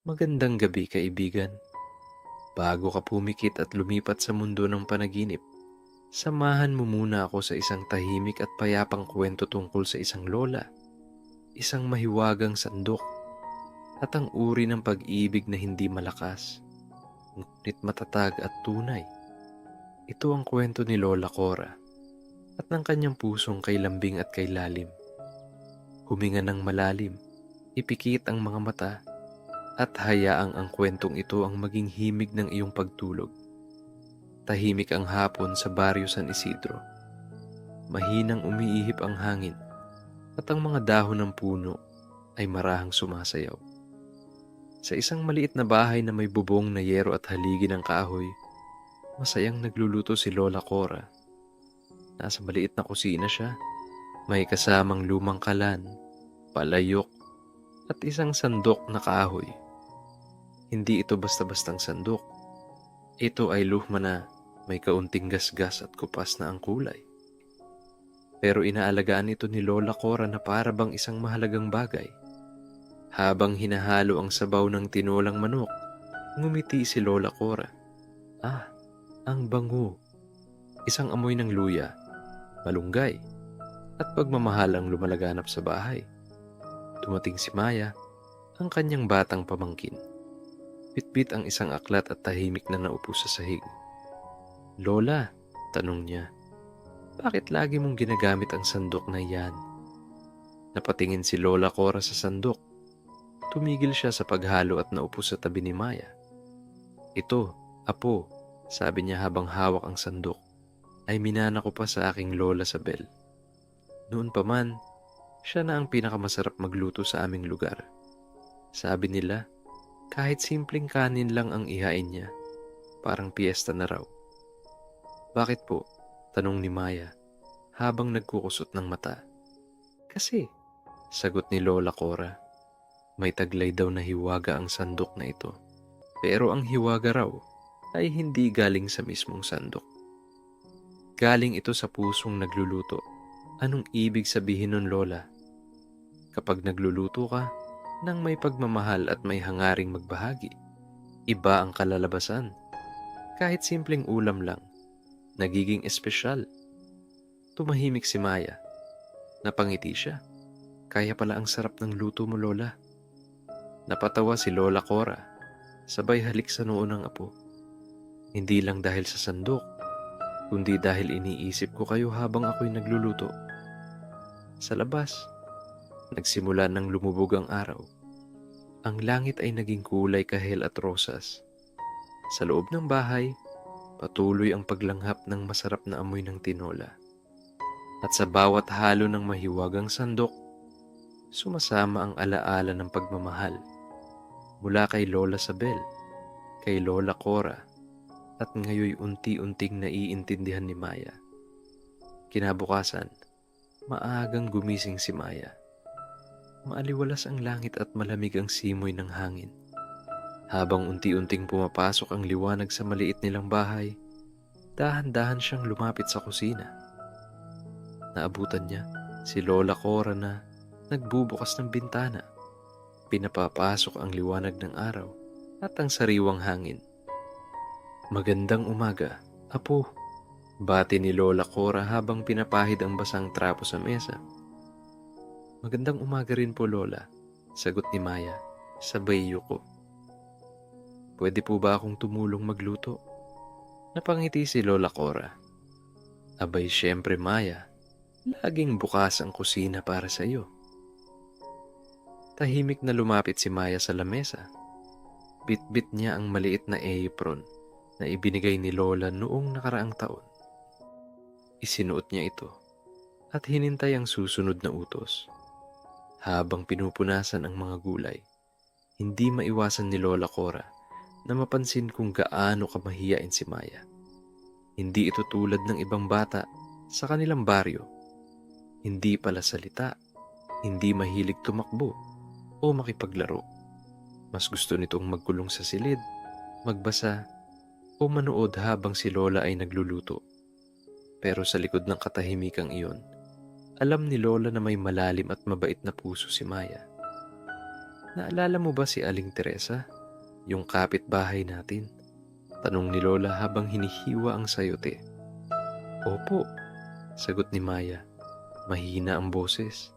Magandang gabi, kaibigan. Bago ka pumikit at lumipat sa mundo ng panaginip, samahan mo muna ako sa isang tahimik at payapang kwento tungkol sa isang lola, isang mahiwagang sandok, at ang uri ng pag-ibig na hindi malakas, ngunit matatag at tunay. Ito ang kwento ni Lola Cora at ng kanyang pusong kay lambing at kay lalim. Huminga ng malalim, ipikit ang mga mata, at hayaang ang kwentong ito ang maging himig ng iyong pagtulog. Tahimik ang hapon sa Barrio San Isidro. Mahinang umiihip ang hangin at ang mga dahon ng puno ay marahang sumasayaw. Sa isang maliit na bahay na may bubong na yero at haligi ng kahoy, masayang nagluluto si Lola Cora. Nasa maliit na kusina siya. May kasamang lumang kalan, palayok, at isang sandok na kahoy. Hindi ito basta-bastang sandok. Ito ay luma na may kaunting gasgas at kupas na ang kulay. Pero inaalagaan ito ni Lola Cora na para bang isang mahalagang bagay. Habang hinahalo ang sabaw ng tinolang manok, ngumiti si Lola Cora. Ah, ang bango. Isang amoy ng luya, malunggay, at pagmamahal ang lumalaganap sa bahay. Dumating si Maya, ang kanyang batang pamangkin. Bitbit ang isang aklat at tahimik na naupo sa sahig. "Lola," tanong niya, "bakit lagi mong ginagamit ang sandok na yan?" Napatingin si Lola Cora sa sandok. Tumigil siya sa paghalo at naupo sa tabi ni Maya. "Ito, apo," sabi niya habang hawak ang sandok, "ay minana ko pa sa aking lola Sabel. Noon pa man, siya na ang pinakamasarap magluto sa aming lugar. Sabi nila, kahit simpleng kanin lang ang ihain niya, parang piyesta na raw." "Bakit po?" tanong ni Maya habang nagkukusot ng mata. "Kasi," sagot ni Lola Cora, "may taglay daw na hiwaga ang sandok na ito. Pero ang hiwaga raw ay hindi galing sa mismong sandok. Galing ito sa pusong nagluluto." "Anong ibig sabihin nun, Lola?" "Kapag nagluluto ka nang may pagmamahal at may hangaring magbahagi, iba ang kalalabasan. Kahit simpleng ulam lang, nagiging espesyal." Tumahimik si Maya. Napangiti siya. "Kaya pala ang sarap ng luto mo, Lola." Napatawa si Lola Cora, sabay halik sa noo ng apo. "Hindi lang dahil sa sandok, kundi dahil iniisip ko kayo habang ako'y nagluluto." Sa labas, nagsimula ng lumubog ang araw. Ang langit ay naging kulay kahel at rosas. Sa loob ng bahay, patuloy ang paglanghap ng masarap na amoy ng tinola. At sa bawat halo ng mahiwagang sandok, sumasama ang alaala ng pagmamahal. Mula kay Lola Sabel, kay Lola Cora, at ngayoy unti-unting naiintindihan ni Maya. Kinabukasan, maagang gumising si Maya. Maaliwalas ang langit at malamig ang simoy ng hangin. Habang unti-unting pumapasok ang liwanag sa maliit nilang bahay, dahan-dahan siyang lumapit sa kusina. Naabutan niya si Lola Cora na nagbubukas ng bintana. Pinapapasok ang liwanag ng araw at ang sariwang hangin. "Magandang umaga, apo," bati ni Lola Cora habang pinapahid ang basang trapo sa mesa. "Magandang umaga rin po, Lola," sagot ni Maya, sabay yuko. "Pwede po ba akong tumulong magluto?" Napangiti si Lola Cora. "Abay, syempre Maya, laging bukas ang kusina para sa iyo." Tahimik na lumapit si Maya sa lamesa. Bitbit niya ang maliit na apron na ibinigay ni Lola noong nakaraang taon. Isinuot niya ito at hinintay ang susunod na utos. Habang pinupunasan ang mga gulay, hindi maiwasan ni Lola Cora na mapansin kung gaano kamahiyain si Maya. Hindi ito tulad ng ibang bata sa kanilang baryo. Hindi pala salita, hindi mahilig tumakbo o makipaglaro. Mas gusto nitong magkulong sa silid, magbasa, o manood habang si Lola ay nagluluto. Pero sa likod ng katahimikang iyon, alam ni Lola na may malalim at mabait na puso si Maya. Naalala mo ba si Aling Teresa? Yung kapitbahay natin? Tanong ni Lola habang hinihiwa ang sayote. Opo, sagot ni Maya. Mahina ang boses.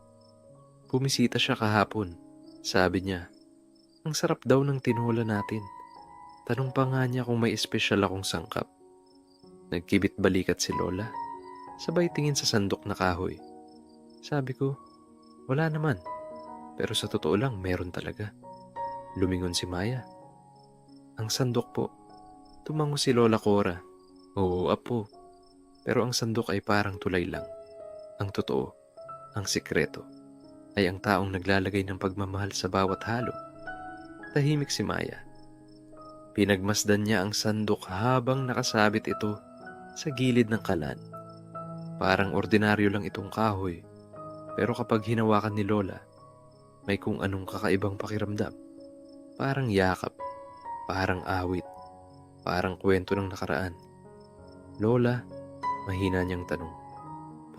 Bumisita siya kahapon. Sabi niya, ang sarap daw ng tinola natin. Tanong pa nga niya kung may espesyal akong sangkap. Nagkibit balikat si Lola. Sabay tingin sa sandok na kahoy. Sabi ko, wala naman. Pero sa totoo lang, meron talaga. Lumingon si Maya. Ang sandok po. Tumango si Lola Cora. Oo, apo. Pero ang sandok ay parang tulay lang. Ang totoo, ang sikreto, ay ang taong naglalagay ng pagmamahal sa bawat halo. Tahimik si Maya. Pinagmasdan niya ang sandok habang nakasabit ito sa gilid ng kalan. Parang ordinaryo lang itong kahoy. Pero kapag hinawakan ni Lola, may kung anong kakaibang pakiramdam. Parang yakap, parang awit, parang kwento ng nakaraan. Lola, mahina niyang tanong,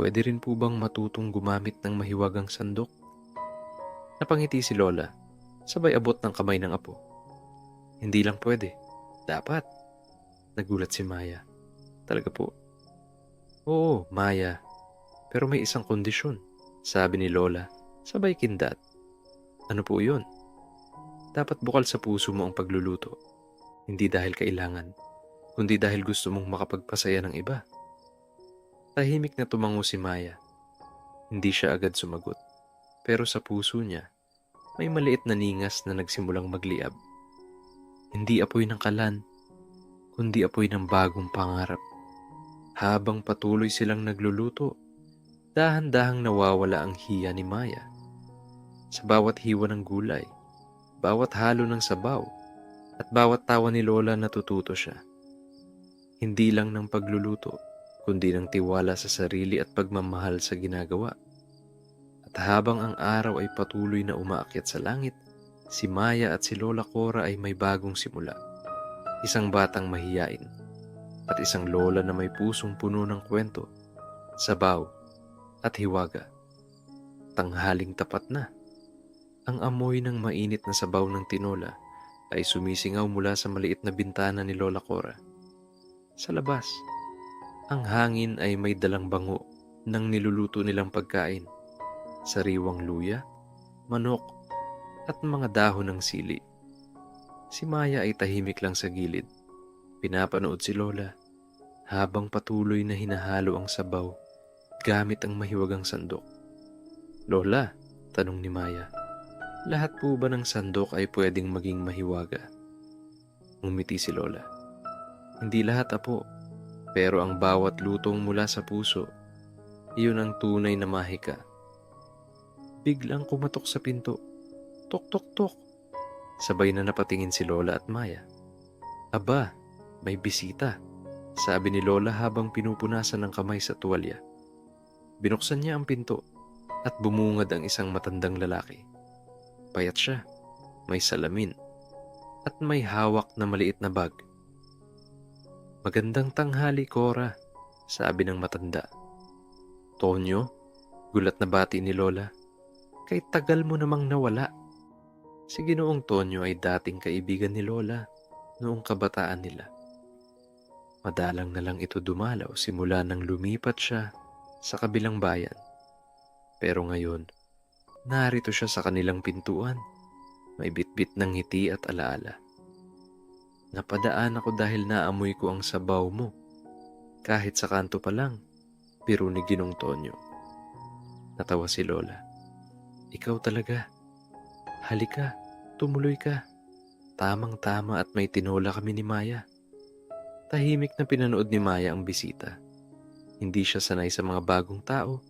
pwede rin po bang matutong gumamit ng mahiwagang sandok? Napangiti si Lola, sabay abot ng kamay ng apo. Hindi lang pwede, dapat. Nagulat si Maya. Talaga po? Oo, Maya. Pero may isang kondisyon, sabi ni Lola, sabay kindat. Ano po yun? Dapat bukal sa puso mo ang pagluluto. Hindi dahil kailangan, kundi dahil gusto mong makapagpasaya ng iba. Tahimik na tumango si Maya. Hindi siya agad sumagot. Pero sa puso niya, may maliit na ningas na nagsimulang magliab. Hindi apoy ng kalan, kundi apoy ng bagong pangarap. Habang patuloy silang nagluluto, dahan-dahang nawawala ang hiya ni Maya. Sa bawat hiwa ng gulay, bawat halo ng sabaw, at bawat tawa ni Lola natututo siya. Hindi lang ng pagluluto, kundi ng tiwala sa sarili at pagmamahal sa ginagawa. At habang ang araw ay patuloy na umaakyat sa langit, si Maya at si Lola Cora ay may bagong simula. Isang batang mahiyain at isang lola na may pusong puno ng kwento, sabaw at hiwaga. Tanghaling tapat na. Ang amoy ng mainit na sabaw ng tinola ay sumisingaw mula sa maliit na bintana ni Lola Cora. Sa labas, ang hangin ay may dalang bango ng niluluto nilang pagkain. Sariwang luya, manok, at mga dahon ng sili. Si Maya ay tahimik lang sa gilid. Pinapanood si Lola habang patuloy na hinahalo ang sabaw gamit ang mahiwagang sandok. Lola, tanong ni Maya, lahat po ba ng sandok ay pwedeng maging mahiwaga? Ngumiti si Lola. Hindi lahat, apo. Pero ang bawat lutong mula sa puso, iyon ang tunay na mahika. Biglang kumatok sa pinto. Tok, tok, tok. Sabay na napatingin si Lola at Maya. Aba, may bisita, sabi ni Lola habang pinupunasan ng kamay sa tuwalya. Binuksan niya ang pinto at bumungad ang isang matandang lalaki. Payat siya, may salamin, at may hawak na maliit na bag. Magandang tanghali, Cora, sabi ng matanda. Tonyo, gulat na bati ni Lola. Kay tagal mo namang nawala. Si Ginoong Tonyo ay dating kaibigan ni Lola noong kabataan nila. Madalang na lang ito dumalaw simula nang lumipat siya sa kabilang bayan. Pero ngayon, narito siya sa kanilang pintuan, may bitbit ng ngiti at alaala. Napadaan ako dahil naamoy ko ang sabaw mo. Kahit sa kanto pa lang, biro ni Ginong Tonyo. Natawa si Lola. Ikaw talaga. Halika, tumuloy ka. Tamang-tama at may tinola kami ni Maya. Tahimik na pinanood ni Maya ang bisita. Hindi siya sanay sa mga bagong tao,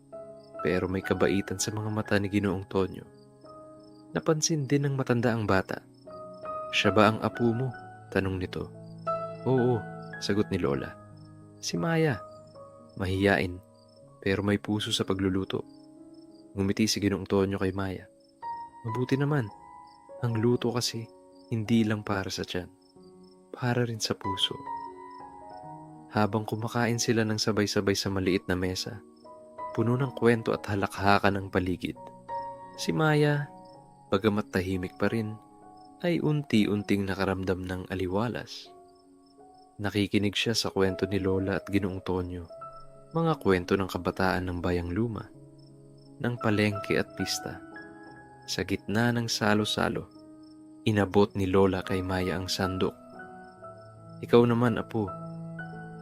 pero may kabaitan sa mga mata ni Ginoong Tonyo. Napansin din ng matanda ang bata. Siya ba ang apo mo? Tanong nito. Oo, sagot ni Lola. Si Maya. Mahiyain, pero may puso sa pagluluto. Ngumiti si Ginoong Tonyo kay Maya. Mabuti naman. Ang luto kasi, hindi lang para sa tiyan. Para rin sa puso. Habang kumakain sila ng sabay-sabay sa maliit na mesa, puno ng kwento at halakhakan ang paligid. Si Maya, Bagamat tahimik pa rin, ay unti-unting nakaramdam ng aliwalas. Nakikinig siya sa kwento ni Lola at Ginoong Tonyo, mga kwento ng kabataan ng bayang luma, ng palengke at pista. Sa gitna ng salo-salo, inabot ni Lola kay Maya ang sandok. Ikaw naman, apo,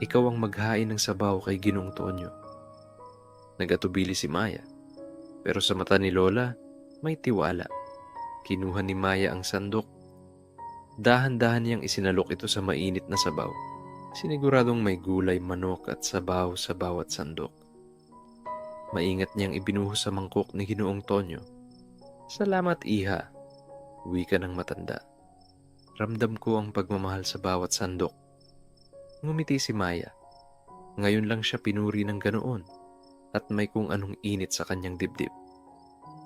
ikaw ang maghain ng sabaw kay Ginoong Tonyo. Nagatubili si Maya, pero sa mata ni Lola, may tiwala. Kinuha ni Maya ang sandok. Dahan-dahan niyang isinalok ito sa mainit na sabaw. Siniguradong may gulay, manok at sabaw sa bawat sandok. Maingat niyang ibinuhos sa mangkok ni Ginoong Tonyo. Salamat, iha, wika ng matanda. Ramdam ko ang pagmamahal sa bawat sandok. Ngumiti si Maya. Ngayon lang siya pinuri ng ganoon at may kung anong init sa kanyang dibdib.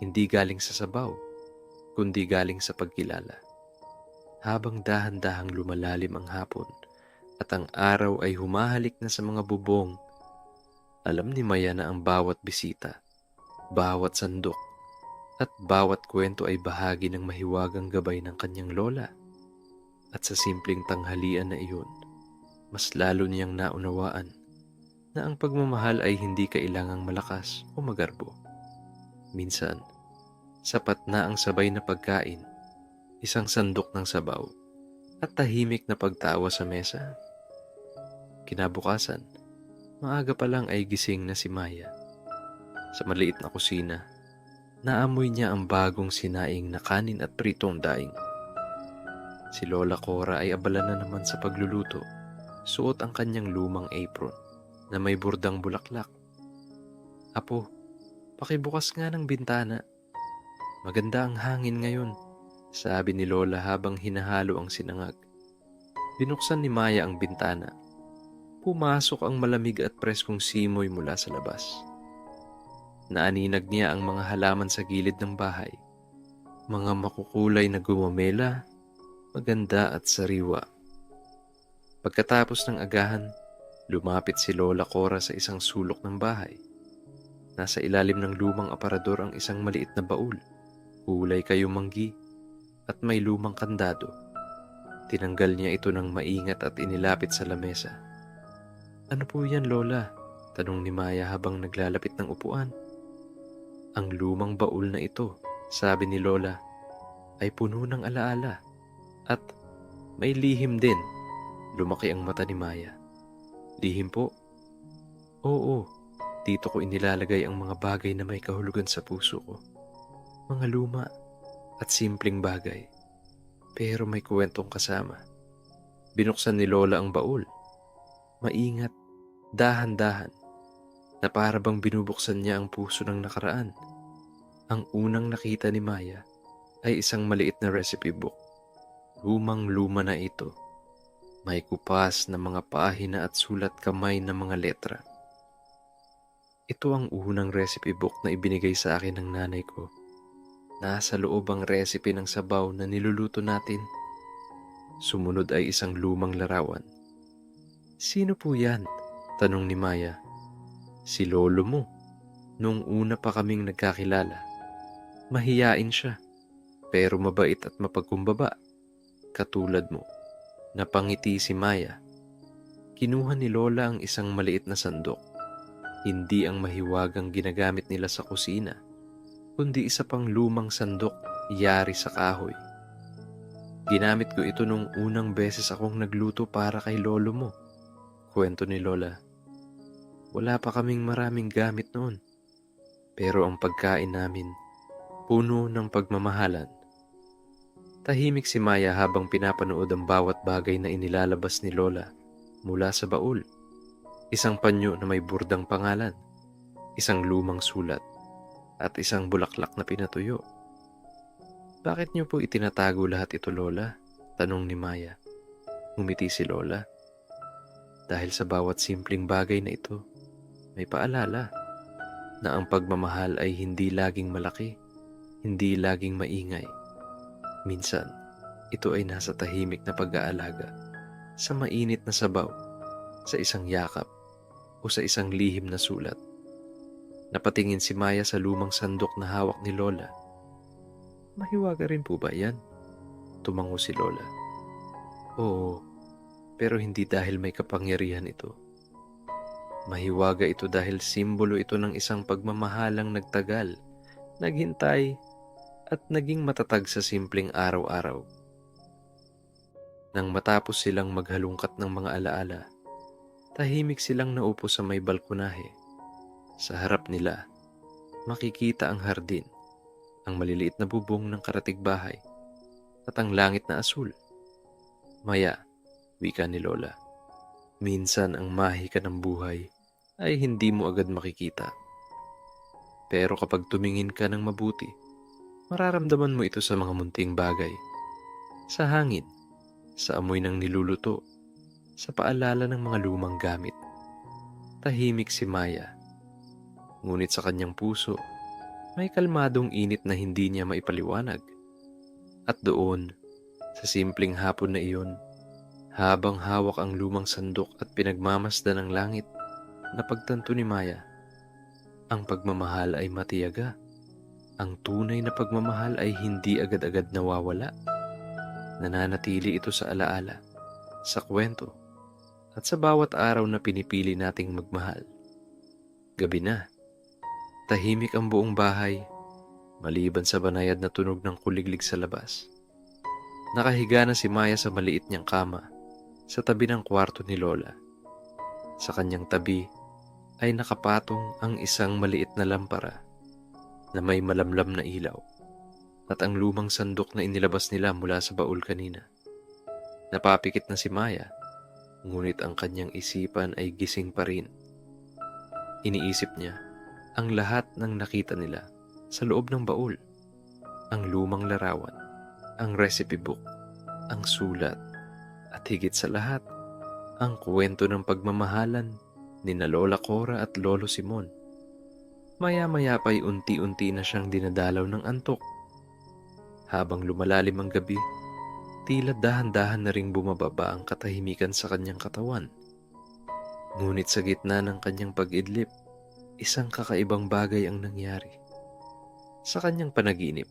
Hindi galing sa sabaw, kundi galing sa pagkilala. Habang dahan-dahang lumalalim ang hapon at ang araw ay humahalik na sa mga bubong, alam ni Maya na ang bawat bisita, bawat sandok, at bawat kwento ay bahagi ng mahiwagang gabay ng kanyang lola. At sa simpleng tanghalian na iyon, mas lalo niyang naunawaan na ang pagmamahal ay hindi kailangang malakas o magarbo. Minsan, sapat na ang sabay na pagkain, isang sandok ng sabaw, at tahimik na pagtawa sa mesa. Kinabukasan, maaga pa lang ay gising na si Maya. Sa maliit na kusina, naamoy niya ang bagong sinaing na kanin at pritong daing. Si Lola Cora ay abala na naman sa pagluluto. Suot ang kanyang lumang apron na may burdang bulaklak. Apo, pakibukas nga ng bintana. Maganda ang hangin ngayon, sabi ni Lola habang hinahalo ang sinangag. Binuksan ni Maya ang bintana. Pumasok ang malamig at preskong simoy mula sa labas. Naaninag niya ang mga halaman sa gilid ng bahay. Mga makukulay na gumamela, maganda at sariwa. Pagkatapos ng agahan, lumapit si Lola Cora sa isang sulok ng bahay. Nasa ilalim ng lumang aparador ang isang maliit na baul, kulay kayumanggi at may lumang kandado. Tinanggal niya ito ng maingat at inilapit sa lamesa. Ano po yan, Lola? Tanong ni Maya habang naglalapit ng upuan. Ang lumang baul na ito, sabi ni Lola, ay puno ng alaala at may lihim din. Lumaki ang mata ni Maya. Lihim po? Oo, dito ko inilalagay ang mga bagay na may kahulugan sa puso ko. Mga luma at simpleng bagay, pero may kwentong kasama. Binuksan ni Lola ang baul. Maingat, dahan-dahan, na para bang binubuksan niya ang puso ng nakaraan. Ang unang nakita ni Maya ay isang maliit na recipe book. Lumang-luma na ito. May kupas na mga pahina at sulat kamay na mga letra. Ito ang unang recipe book na ibinigay sa akin ng nanay ko. Nasa loob ang recipe ng sabaw na niluluto natin. Sumunod ay isang lumang larawan. Sino po yan? Tanong ni Maya. Si lolo mo. Nung una pa kaming nagkakilala. Mahiyain siya, pero mabait at mapagkumbaba. Katulad mo. Napangiti si Maya. Kinuha ni Lola ang isang maliit na sandok. Hindi ang mahiwagang ginagamit nila sa kusina, kundi isa pang lumang sandok yari sa kahoy. Ginamit ko ito nung unang beses akong nagluto para kay lolo mo, kwento ni Lola. Wala pa kaming maraming gamit noon, pero ang pagkain namin, puno ng pagmamahalan. Tahimik si Maya habang pinapanood ang bawat bagay na inilalabas ni Lola mula sa baul. Isang panyo na may burdang pangalan, isang lumang sulat, at isang bulaklak na pinatuyo. Bakit niyo po itinatago lahat ito, Lola? Tanong ni Maya. Ngumiti si Lola. Dahil sa bawat simpleng bagay na ito, may paalala na ang pagmamahal ay hindi laging malaki, hindi laging maingay. Minsan, ito ay nasa tahimik na pag-aalaga, sa mainit na sabaw, sa isang yakap, o sa isang lihim na sulat. Napatingin si Maya sa lumang sandok na hawak ni Lola. Mahiwaga rin po ba yan? Tumango si Lola. Oo, pero hindi dahil may kapangyarihan ito. Mahiwaga ito dahil simbolo ito ng isang pagmamahalang nagtagal, naghintay, at naging matatag sa simpleng araw-araw. Nang matapos silang maghalungkat ng mga alaala, tahimik silang naupo sa may balkonahe. Sa harap nila, makikita ang hardin, ang maliliit na bubong ng karatig bahay, at ang langit na asul. Maya, wika ni Lola, minsan ang mahika ng buhay ay hindi mo agad makikita. Pero kapag tumingin ka ng mabuti, mararamdaman mo ito sa mga munting bagay. Sa hangin, sa amoy ng niluluto, sa paalala ng mga lumang gamit. Tahimik si Maya. Ngunit sa kanyang puso, may kalmadong init na hindi niya maipaliwanag. At doon, sa simpleng hapon na iyon, habang hawak ang lumang sandok at pinagmamasdan ng langit, napagtanto ni Maya, ang pagmamahal ay matiyaga. Ang tunay na pagmamahal ay hindi agad-agad nawawala. Nananatili ito sa alaala, sa kwento, at sa bawat araw na pinipili nating magmahal. Gabi na. Tahimik ang buong bahay, maliban sa banayad na tunog ng kuliglig sa labas. Nakahiga na si Maya sa maliit niyang kama, sa tabi ng kwarto ni Lola. Sa kanyang tabi ay nakapatong ang isang maliit na lampara na may malamlam na ilaw at ang lumang sandok na inilabas nila mula sa baul kanina. Napapikit na si Maya, ngunit ang kanyang isipan ay gising pa rin. Iniisip niya ang lahat ng nakita nila sa loob ng baul. Ang lumang larawan, ang recipe book, ang sulat, at higit sa lahat, ang kwento ng pagmamahalan ni na Lola Cora at Lolo Simon. Maya-maya pa'y unti-unti na siyang dinadalaw ng antok. Habang lumalalim ang gabi, tila dahan-dahan na ring bumababa ang katahimikan sa kanyang katawan. Ngunit sa gitna ng kanyang pag-idlip, isang kakaibang bagay ang nangyari. Sa kanyang panaginip,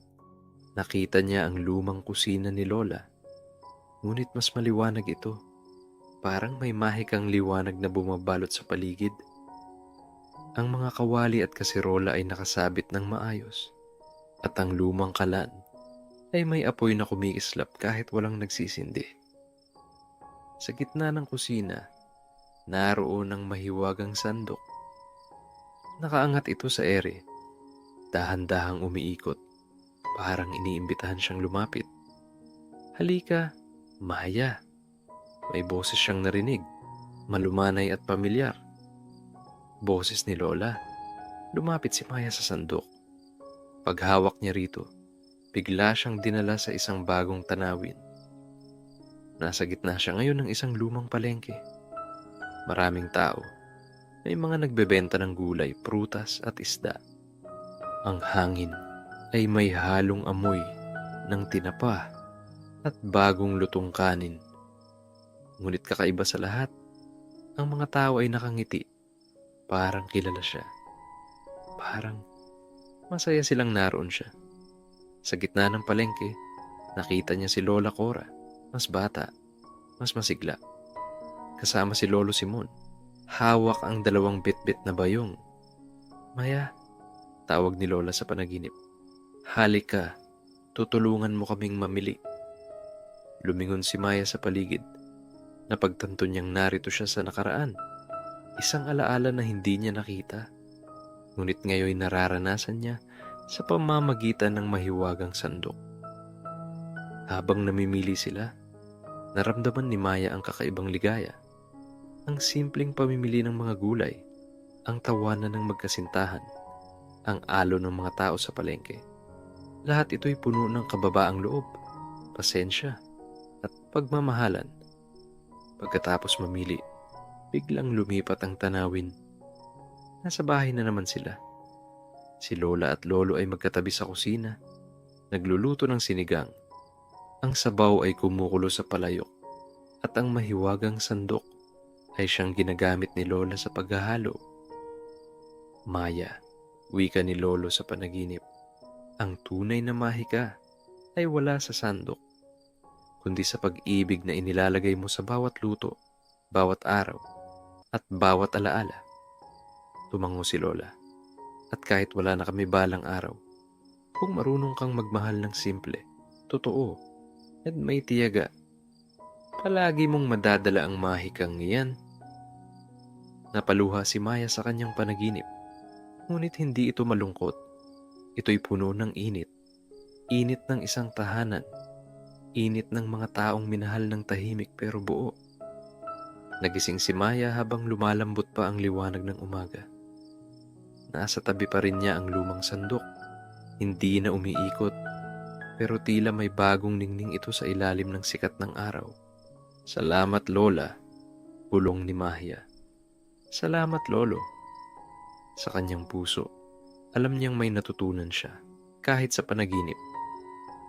nakita niya ang lumang kusina ni Lola. Ngunit mas maliwanag ito. Parang may mahikang liwanag na bumabalot sa paligid. Ang mga kawali at kasirola ay nakasabit ng maayos. At ang lumang kalan ay may apoy na kumikislap kahit walang nagsisindi. Sa gitna ng kusina, naroon ang mahiwagang sandok. Nakaangat ito sa ere, dahan-dahang umiikot, parang iniimbitahan siyang lumapit. Halika, Maya. May boses siyang narinig, malumanay at pamilyar. Boses ni Lola. Lumapit si Maya sa sandok. Paghawak niya rito, bigla siyang dinala sa isang bagong tanawin. Nasa gitna siya ngayon ng isang lumang palengke. Maraming tao. May mga nagbebenta ng gulay, prutas at isda. Ang hangin ay may halong amoy ng tinapa at bagong lutong kanin. Ngunit kakaiba sa lahat, ang mga tao ay nakangiti. Parang kilala siya. Parang masaya silang naroon siya. Sa gitna ng palengke, nakita niya si Lola Cora, mas bata, mas masigla. Kasama si Lolo Simon, hawak ang dalawang bitbit na bayong. Maya, tawag ni Lola sa panaginip. Halika, tutulungan mo kaming mamili. Lumingon si Maya sa paligid. Napagtanto niyang narito siya sa nakaraan. Isang alaala na hindi niya nakita. Ngunit ngayon nararanasan niya sa pamamagitan ng mahiwagang sandok. Habang namimili sila, naramdaman ni Maya ang kakaibang ligaya. Ang simpleng pamimili ng mga gulay, ang tawanan ng magkasintahan, ang alo ng mga tao sa palengke. Lahat ito'y puno ng kababaang loob, pasensya, at pagmamahalan. Pagkatapos mamili, biglang lumipat ang tanawin. Nasa bahay na naman sila. Si Lola at Lolo ay magkatabi sa kusina, nagluluto ng sinigang. Ang sabaw ay kumukulo sa palayok at ang mahiwagang sandok ay siyang ginagamit ni Lola sa paghahalo. Maya, wika ni Lolo sa panaginip, ang tunay na mahika ay wala sa sandok, kundi sa pag-ibig na inilalagay mo sa bawat luto, bawat araw, at bawat alaala. Tumango si Lola. At kahit wala na kami balang araw, kung marunong kang magmahal ng simple, totoo, at may tiyaga, palagi mong madadala ang mahikang iyan. Napaluha si Maya sa kanyang panaginip, ngunit hindi ito malungkot. Ito'y puno ng init. Init ng isang tahanan. Init ng mga taong minahal ng tahimik pero buo. Nagising si Maya habang lumalambot pa ang liwanag ng umaga. Nasa tabi pa rin niya ang lumang sandok. Hindi na umiikot, pero tila may bagong ningning ito sa ilalim ng sikat ng araw. Salamat, Lola, bulong ni Mahia. Salamat, Lolo. Sa kanyang puso, alam niyang may natutunan siya, kahit sa panaginip.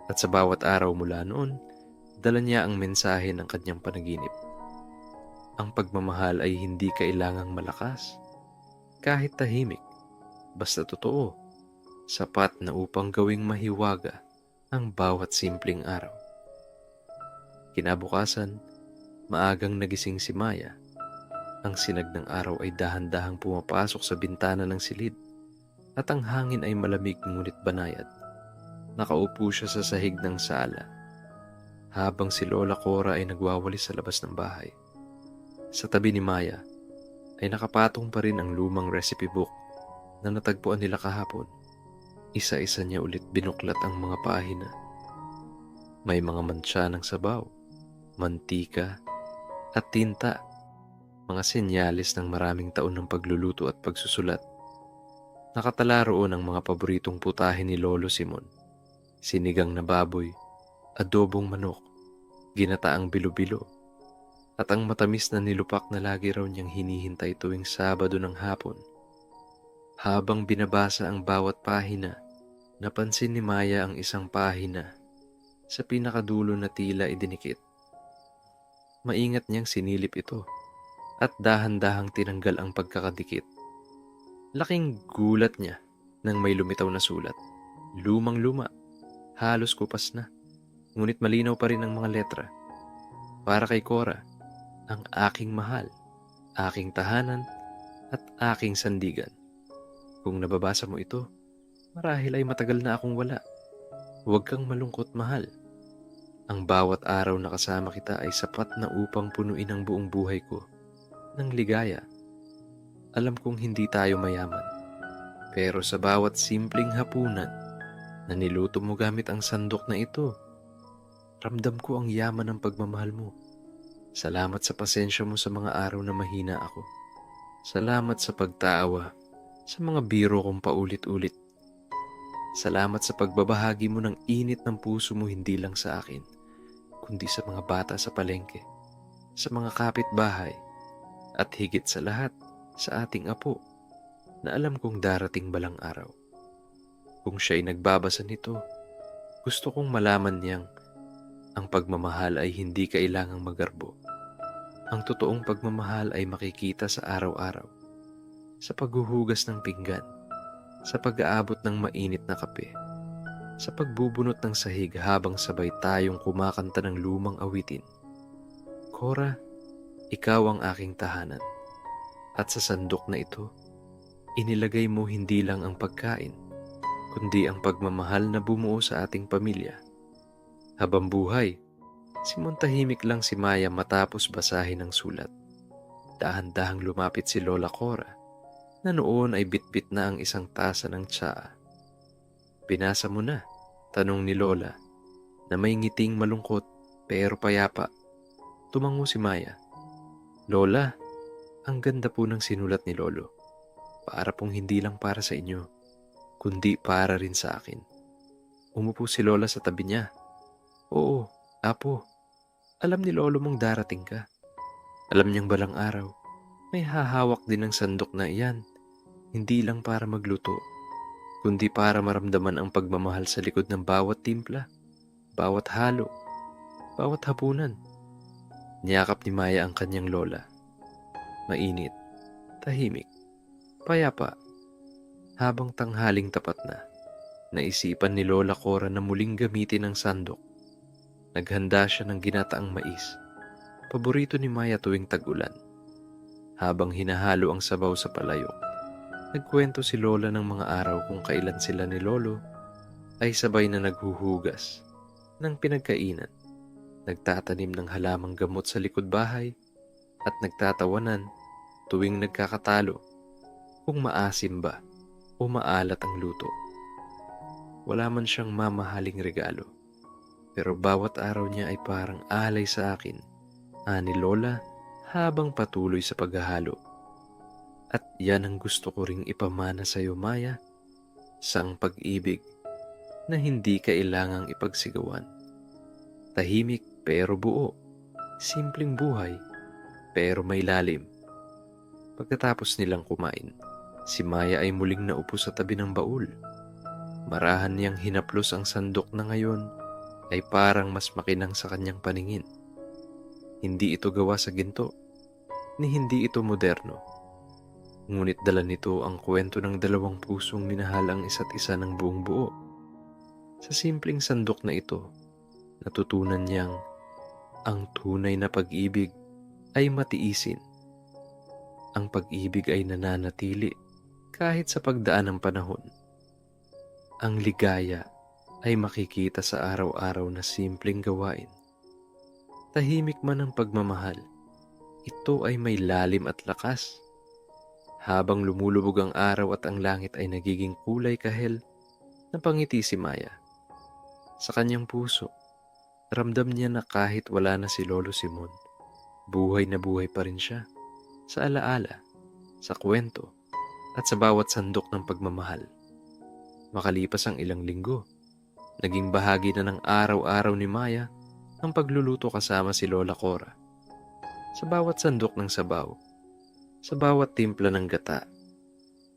At sa bawat araw mula noon, dala niya ang mensahe ng kanyang panaginip. Ang pagmamahal ay hindi kailangang malakas. Kahit tahimik, basta totoo, sapat na upang gawing mahiwaga ang bawat simpleng araw. Kinabukasan, maagang nagising si Maya. Ang sinag ng araw ay dahan-dahang pumapasok sa bintana ng silid at ang hangin ay malamig ngunit banayad. Nakaupo siya sa sahig ng sala habang si Lola Cora ay nagwawalis sa labas ng bahay. Sa tabi ni Maya ay nakapatong pa rin ang lumang recipe book na natagpuan nila kahapon. Isa-isa niya ulit binuklat ang mga pahina. May mga mantsa ng sabaw, mantika, at tinta. Mga senyales ng maraming taon ng pagluluto at pagsusulat. Nakatala roon ang mga paboritong putahe ni Lolo Simon. Sinigang na baboy, adobong manok, ginataang bilo-bilo, at ang matamis na nilupak na lagi raw niyang hinihintay tuwing Sabado ng hapon. Habang binabasa ang bawat pahina, napansin ni Maya ang isang pahina sa pinakadulo na tila idinikit. Maingat niyang sinilip ito at dahan-dahang tinanggal ang pagkakadikit. Laking gulat niya nang may lumitaw na sulat. Lumang-luma, halos kupas na, ngunit malinaw pa rin ang mga letra. Para kay Cora, ang aking mahal, aking tahanan, at aking sandigan. Kung nababasa mo ito, marahil ay matagal na akong wala. Huwag kang malungkot, mahal. Ang bawat araw na kasama kita ay sapat na upang punuin ang buong buhay ko ng ligaya. Alam kong hindi tayo mayaman, pero sa bawat simpleng hapunan na niluto mo gamit ang sandok na ito, ramdam ko ang yaman ng pagmamahal mo. Salamat sa pasensya mo sa mga araw na mahina ako. Salamat sa pagtaawa sa mga biro kong paulit-ulit. Salamat sa pagbabahagi mo ng init ng puso mo hindi lang sa akin, kundi sa mga bata sa palengke, sa mga kapitbahay, at higit sa lahat, sa ating apo, na alam kong darating balang araw. Kung siya'y nagbabasa nito, gusto kong malaman niyang ang pagmamahal ay hindi kailangang magarbo. Ang totoong pagmamahal ay makikita sa araw-araw, sa paghuhugas ng pinggan, sa pag-aabot ng mainit na kape, sa pagbubunot ng sahig habang sabay tayong kumakanta ng lumang awitin. Cora, ikaw ang aking tahanan, at sa sandok na ito, inilagay mo hindi lang ang pagkain, kundi ang pagmamahal na bumuo sa ating pamilya. Habang buhay, tahimik lang si Maya matapos basahin ang sulat. Dahan-dahang lumapit si Lola Cora, na noon ay bitbit na ang isang tasa ng tsaa. Binasa mo na, tanong ni Lola, na may ngiting malungkot pero payapa. Tumango si Maya. Lola, ang ganda po ng sinulat ni Lolo. Para pong hindi lang para sa inyo, kundi para rin sa akin. Umupo si Lola sa tabi niya. Oo, apo. Alam ni Lolo mong darating ka. Alam niyang balang araw, may hahawak din ng sandok na iyan. Hindi lang para magluto, kundi para maramdaman ang pagmamahal sa likod ng bawat timpla, bawat halo, bawat hapunan. Niyakap ni Maya ang kanyang lola. Mainit, tahimik, payapa, habang tanghaling tapat na. Naisipan ni Lola Cora na muling gamitin ang sandok. Naghanda siya ng ginataang mais, paborito ni Maya tuwing tag-ulan. Habang hinahalo ang sabaw sa palayok, nagkwento si Lola ng mga araw kung kailan sila ni Lolo ay sabay na naghuhugas ng pinagkainan, nagtatanim ng halamang gamot sa likod bahay, at nagtatawanan tuwing nagkakatalo kung maasim ba o maalat ang luto. Wala man siyang mamahaling regalo, pero bawat araw niya ay parang alay sa akin, ani Lola, habang patuloy sa paghahalo. At yan ang gusto ko ring ipamana sa iyo, Maya, sang pag-ibig na hindi kailangang ipagsigawan. Tahimik pero buo, simpleng buhay pero may lalim. Pagkatapos nilang kumain, si Maya ay muling naupo sa tabi ng baul. Marahan niyang hinaplos ang sandok na ngayon ay parang mas makinang sa kanyang paningin. Hindi ito gawa sa ginto, ni hindi ito moderno. Ngunit dala nito ang kwento ng dalawang pusong minahal ang isa't isa ng buong buo. Sa simpleng sandok na ito, natutunan niyang ang tunay na pag-ibig ay matiisin. Ang pag-ibig ay nananatili kahit sa pagdaan ng panahon. Ang ligaya ay makikita sa araw-araw na simpleng gawain. Tahimik man ang pagmamahal, ito ay may lalim at lakas. Habang lumulubog ang araw at ang langit ay nagiging kulay kahel, napangiti si Maya. Sa kanyang puso, ramdam niya na kahit wala na si Lolo Simon, buhay na buhay pa rin siya sa alaala, sa kwento, at sa bawat sandok ng pagmamahal. Makalipas ang ilang linggo, naging bahagi na ng araw-araw ni Maya ang pagluluto kasama si Lola Cora. Sa bawat sandok ng sabaw, sa bawat timpla ng gata,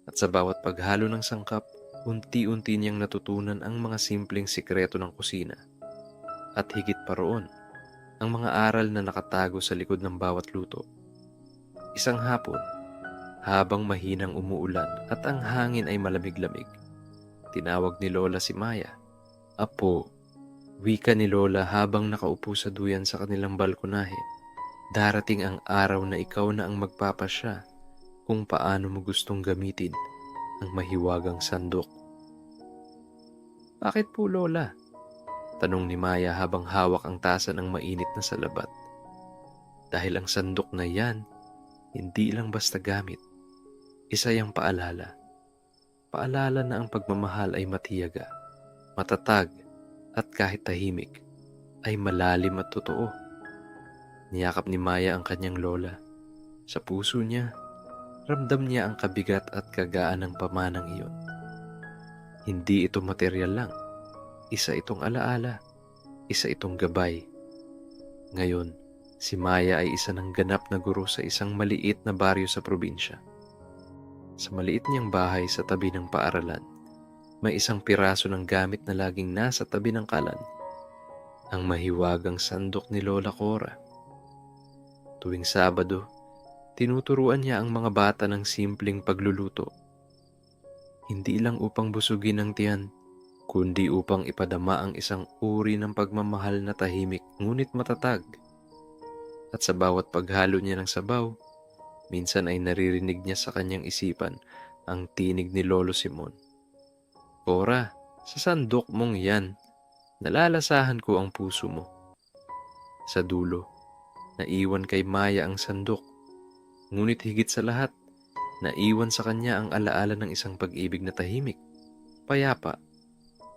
at sa bawat paghalo ng sangkap, unti-unti niyang natutunan ang mga simpleng sikreto ng kusina. At higit pa roon, ang mga aral na nakatago sa likod ng bawat luto. Isang hapon, habang mahinang umuulan at ang hangin ay malamig-lamig, tinawag ni Lola si Maya. "Apo," wika ni Lola habang nakaupo sa duyan sa kanilang balkonahe. "Darating ang araw na ikaw na ang magpapasya kung paano mo gustong gamitin ang mahiwagang sandok." "Bakit po, Lola?" tanong ni Maya habang hawak ang tasa ng mainit na salabat. "Dahil ang sandok na yan, hindi lang basta gamit. Isa yang paalala. Paalala na ang pagmamahal ay matiyaga, matatag, at kahit tahimik, ay malalim at totoo." Niyakap ni Maya ang kanyang lola. Sa puso niya, ramdam niya ang kabigat at kagaan ng pamanang iyon. Hindi ito material lang. Isa itong alaala. Isa itong gabay. Ngayon, si Maya ay isa ng ganap na guro sa isang maliit na baryo sa probinsya. Sa maliit niyang bahay sa tabi ng paaralan, may isang piraso ng gamit na laging nasa tabi ng kalan. Ang mahiwagang sandok ni Lola Cora. Tuwing Sabado, tinuturuan niya ang mga bata ng simpleng pagluluto. Hindi lang upang busugin ang tiyan, kundi upang ipadama ang isang uri ng pagmamahal na tahimik ngunit matatag. At sa bawat paghalo niya ng sabaw, minsan ay naririnig niya sa kanyang isipan ang tinig ni Lolo Simon. "Cora, sa sandok mong yan, nalalasahan ko ang puso mo." Sa dulo, naiwan kay Maya ang sandok. Ngunit higit sa lahat, naiwan sa kanya ang alaala ng isang pag-ibig na tahimik, payapa,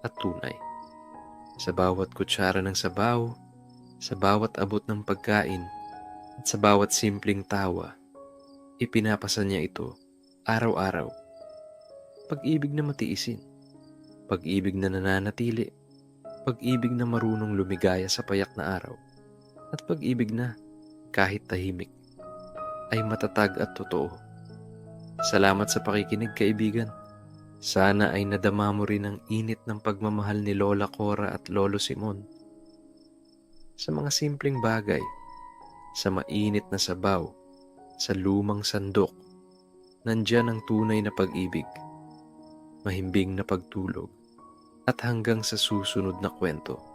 at tunay. Sa bawat kutsara ng sabaw, sa bawat abot ng pagkain, at sa bawat simpleng tawa, ipinapasa niya ito araw-araw. Pag-ibig na matiisin, pag-ibig na nananatili, pag-ibig na marunong lumigaya sa payak na araw, at pag-ibig na, kahit tahimik, ay matatag at totoo. Salamat sa pakikinig, kaibigan. Sana ay nadama mo rin ang init ng pagmamahal ni Lola Cora at Lolo Simon. Sa mga simpleng bagay, sa mainit na sabaw, sa lumang sandok, nandiyan ang tunay na pag-ibig, mahimbing na pagtulog, At hanggang sa susunod na kwento.